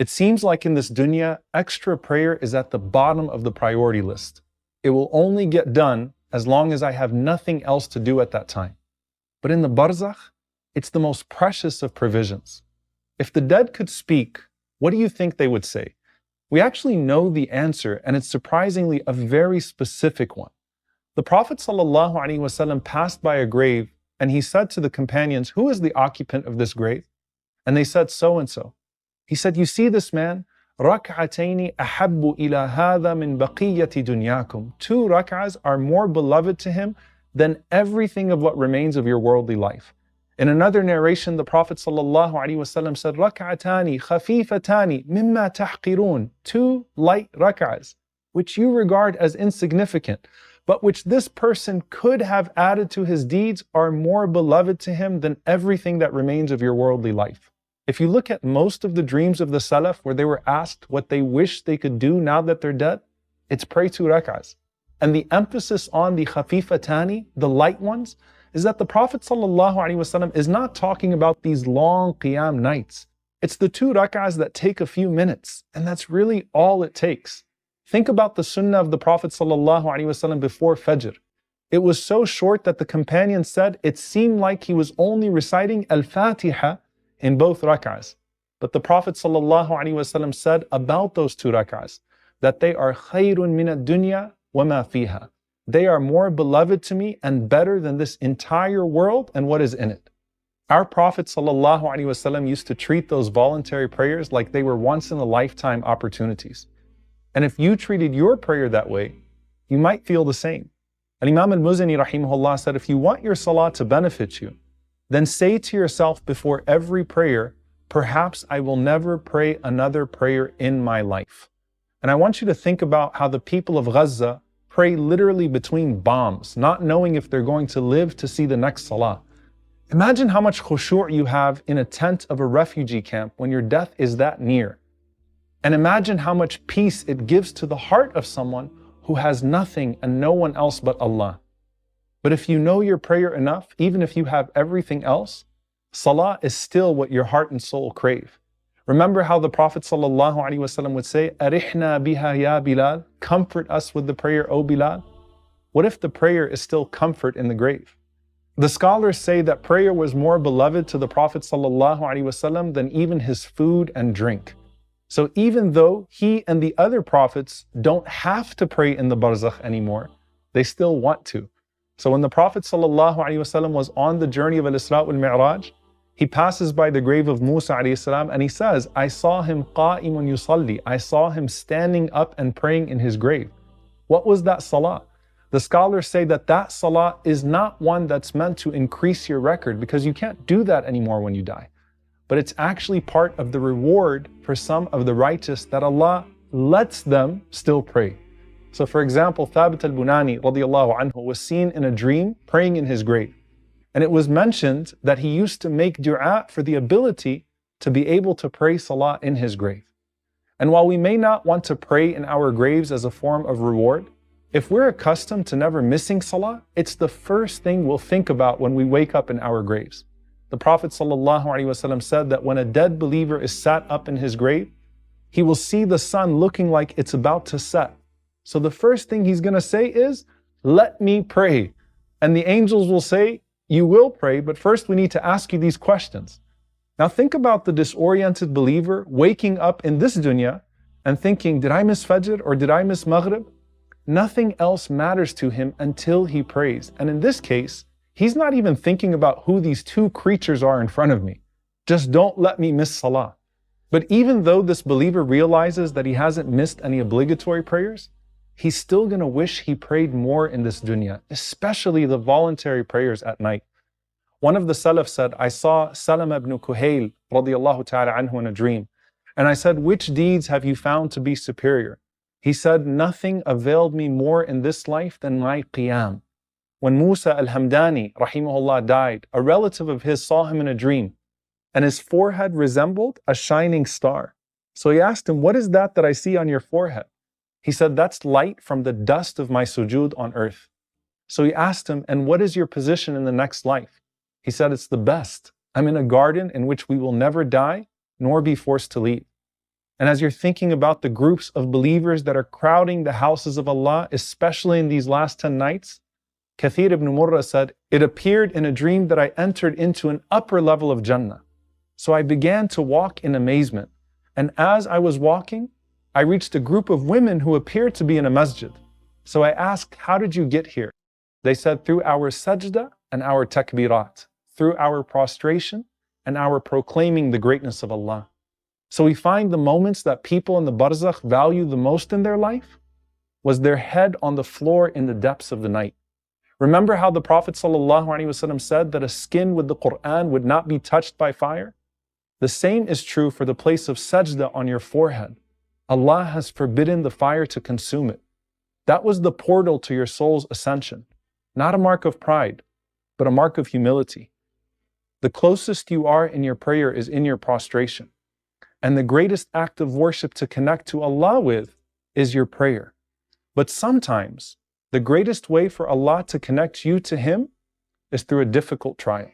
It seems like in this dunya, extra prayer is at the bottom of the priority list. It will only get done as long as I have nothing else to do at that time. But in the barzakh, it's the most precious of provisions. If the dead could speak, what do you think they would say? We actually know the answer, and it's surprisingly a very specific one. The Prophet ﷺ passed by a grave, and he said to the companions, "Who is the occupant of this grave?" And they said, "So and so." He said, "You see this man? رَكْعَتَيْنِ أَحَبُّ إِلَى هَذَا مِنْ بَقِيَّةِ دُنْيَاكُمْ." 2 rak'ahs are more beloved to him than everything of what remains of your worldly life. In another narration, the Prophet ﷺ said, "رَكْعَتَانِ خَفِيفَتَانِ مِمَّا تَحْقِرُونَ." 2 light rak'ahs, which you regard as insignificant, but which this person could have added to his deeds, are more beloved to him than everything that remains of your worldly life. If you look at most of the dreams of the Salaf where they were asked what they wish they could do now that they're dead, it's pray 2 rak'ahs. And the emphasis on the khafifatani, the light ones, is that the Prophet ﷺ is not talking about these long qiyam nights. It's the 2 rak'ahs that take a few minutes, and that's really all it takes. Think about the sunnah of the Prophet ﷺ before Fajr. It was so short that the companion said it seemed like he was only reciting Al-Fatiha in both rak'ahs. But the Prophet ﷺ said about those 2 rak'ahs that they are khayrun min ad-dunya wa ma fiha. They are more beloved to me and better than this entire world and what is in it. Our Prophet ﷺ used to treat those voluntary prayers like they were once-in-a-lifetime opportunities. And if you treated your prayer that way, you might feel the same. And Imam al-Muzani rahimahullah said, if you want your salah to benefit you, then say to yourself before every prayer, perhaps I will never pray another prayer in my life. And I want you to think about how the people of Gaza pray literally between bombs, not knowing if they're going to live to see the next salah. Imagine how much khushu' you have in a tent of a refugee camp when your death is that near. And imagine how much peace it gives to the heart of someone who has nothing and no one else but Allah. But if you know your prayer enough, even if you have everything else, salah is still what your heart and soul crave. Remember how the Prophet ﷺ would say, "Arihna biha ya Bilal," comfort us with the prayer, O Bilal. What if the prayer is still comfort in the grave? The scholars say that prayer was more beloved to the Prophet ﷺ than even his food and drink. So even though he and the other prophets don't have to pray in the barzakh anymore, they still want to. So when the Prophet ﷺ was on the journey of Al-Isra wal-Mi'raj, he passes by the grave of Musa ﷺ and he says, I saw him qa'imun yusalli. I saw him standing up and praying in his grave. What was that salah? The scholars say that that salah is not one that's meant to increase your record, because you can't do that anymore when you die. But it's actually part of the reward for some of the righteous that Allah lets them still pray. So for example, Thabit al-Bunani radiallahu anhu was seen in a dream praying in his grave. And it was mentioned that he used to make dua for the ability to be able to pray salah in his grave. And while we may not want to pray in our graves as a form of reward, if we're accustomed to never missing salah, it's the first thing we'll think about when we wake up in our graves. The Prophet ﷺ said that when a dead believer is sat up in his grave, he will see the sun looking like it's about to set. So the first thing he's going to say is, let me pray. And the angels will say, you will pray, but first we need to ask you these questions. Now think about the disoriented believer waking up in this dunya and thinking, did I miss Fajr or did I miss Maghrib? Nothing else matters to him until he prays. And in this case, he's not even thinking about who these 2 creatures are in front of me. Just don't let me miss salah. But even though this believer realizes that he hasn't missed any obligatory prayers, he's still going to wish he prayed more in this dunya, especially the voluntary prayers at night. One of the Salaf said, I saw Salama ibn Kuhayl radiallahu ta'ala anhu in a dream. And I said, which deeds have you found to be superior? He said, nothing availed me more in this life than my qiyam. When Musa al-Hamdani rahimahullah died, a relative of his saw him in a dream, and his forehead resembled a shining star. So he asked him, what is that I see on your forehead? He said, that's light from the dust of my sujood on earth. So he asked him, and what is your position in the next life? He said, it's the best. I'm in a garden in which we will never die, nor be forced to leave. And as you're thinking about the groups of believers that are crowding the houses of Allah, especially in these last 10 nights, Kathir ibn Murrah said, "It appeared in a dream that I entered into an upper level of Jannah. So I began to walk in amazement. And as I was walking, I reached a group of women who appeared to be in a masjid. So I asked, 'How did you get here?' They said, 'Through our sajda and our takbirat, through our prostration and our proclaiming the greatness of Allah.'" So we find the moments that people in the barzakh value the most in their life was their head on the floor in the depths of the night. Remember how the Prophet ﷺ said that a skin with the Quran would not be touched by fire? The same is true for the place of sajda on your forehead. Allah has forbidden the fire to consume it. That was the portal to your soul's ascension, not a mark of pride, but a mark of humility. The closest you are in your prayer is in your prostration. And the greatest act of worship to connect to Allah with is your prayer. But sometimes, the greatest way for Allah to connect you to Him is through a difficult trial.